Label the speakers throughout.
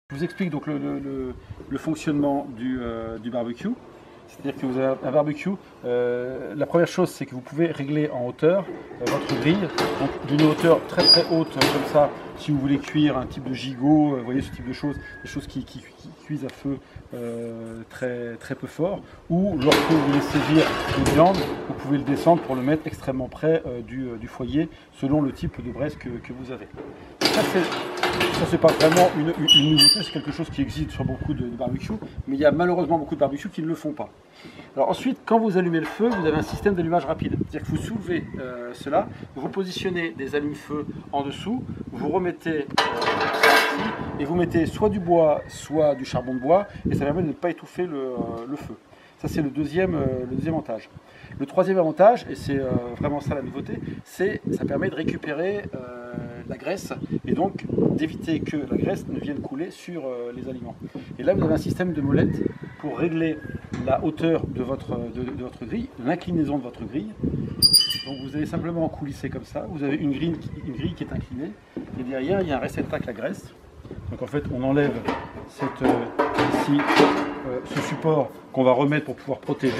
Speaker 1: Je vous explique donc le fonctionnement du barbecue. C'est-à-dire que vous avez un barbecue, la première chose c'est que vous pouvez régler en hauteur votre grille, donc d'une hauteur très très haute comme ça, si vous voulez cuire un type de gigot, vous voyez ce type de choses, des choses qui cuisent à feu très peu fort, ou lorsque vous voulez saisir une viande, vous pouvez le descendre pour le mettre extrêmement près du foyer, selon le type de braise que vous avez. Ça c'est pas vraiment une nouveauté, c'est quelque chose qui existe sur beaucoup de barbecues, mais il y a malheureusement beaucoup de barbecues qui ne le font pas. Alors ensuite, quand vous allumez le feu, vous avez un système d'allumage rapide. C'est-à-dire que vous soulevez cela, vous positionnez des allumes-feu en dessous, vous remettez ici, et vous mettez soit du bois, soit du charbon de bois, et ça permet de ne pas étouffer le feu. Ça c'est le deuxième avantage. Le troisième avantage, et c'est vraiment ça la nouveauté, c'est ça permet de récupérer la graisse et donc d'éviter que la graisse ne vienne couler sur les aliments. Et là vous avez un système de molette pour régler la hauteur de votre grille, l'inclinaison de votre grille. Donc vous allez simplement coulisser comme ça, vous avez une grille qui est inclinée et derrière il y a un réceptacle à graisse. Donc en fait on enlève ici ce support qu'on va remettre pour pouvoir protéger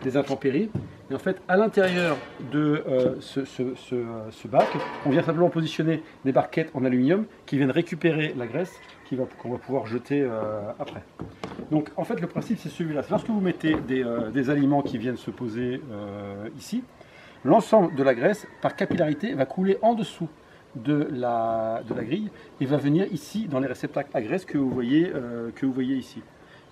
Speaker 1: des intempéries. Et en fait, à l'intérieur de ce bac, on vient simplement positionner des barquettes en aluminium qui viennent récupérer la graisse qu'on va pouvoir jeter après. Donc en fait, le principe c'est celui-là. Lorsque vous mettez des aliments qui viennent se poser ici, l'ensemble de la graisse, par capillarité, va couler en dessous de la grille et va venir ici dans les réceptacles à graisse que vous voyez ici.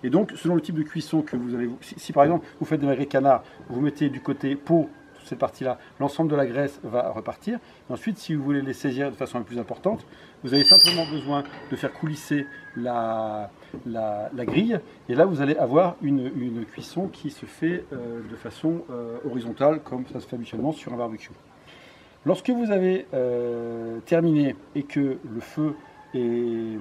Speaker 1: Et donc, selon le type de cuisson que vous allez... Si par exemple, vous faites des magrets canard, vous mettez du côté peau, toute cette partie-là, l'ensemble de la graisse va repartir. Et ensuite, si vous voulez les saisir de façon un peu plus importante, vous avez simplement besoin de faire coulisser la grille. Et là, vous allez avoir une cuisson qui se fait de façon horizontale, comme ça se fait habituellement sur un barbecue. Lorsque vous avez terminé et que le feu est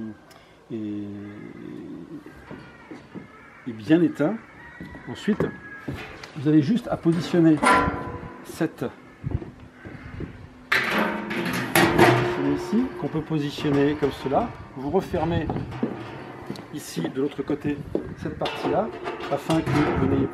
Speaker 1: bien éteint, ensuite vous avez juste à positionner cette ici, qu'on peut positionner comme cela. Vous refermez ici de l'autre côté cette partie là afin que vous n'ayez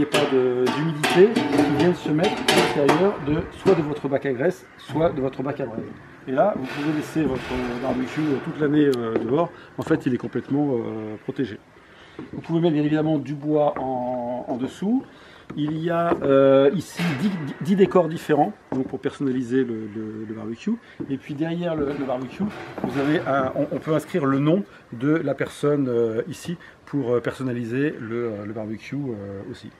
Speaker 1: pas d'humidité qui vienne se mettre à l'intérieur soit de votre bac à graisse, soit de votre bac à braise. Et là, vous pouvez laisser votre barbecue toute l'année dehors. En fait, il est complètement protégé. Vous pouvez mettre bien évidemment du bois en dessous. Il y a ici 10 décors différents donc pour personnaliser le barbecue. Et puis derrière le barbecue, vous avez on peut inscrire le nom de la personne ici pour personnaliser le barbecue aussi.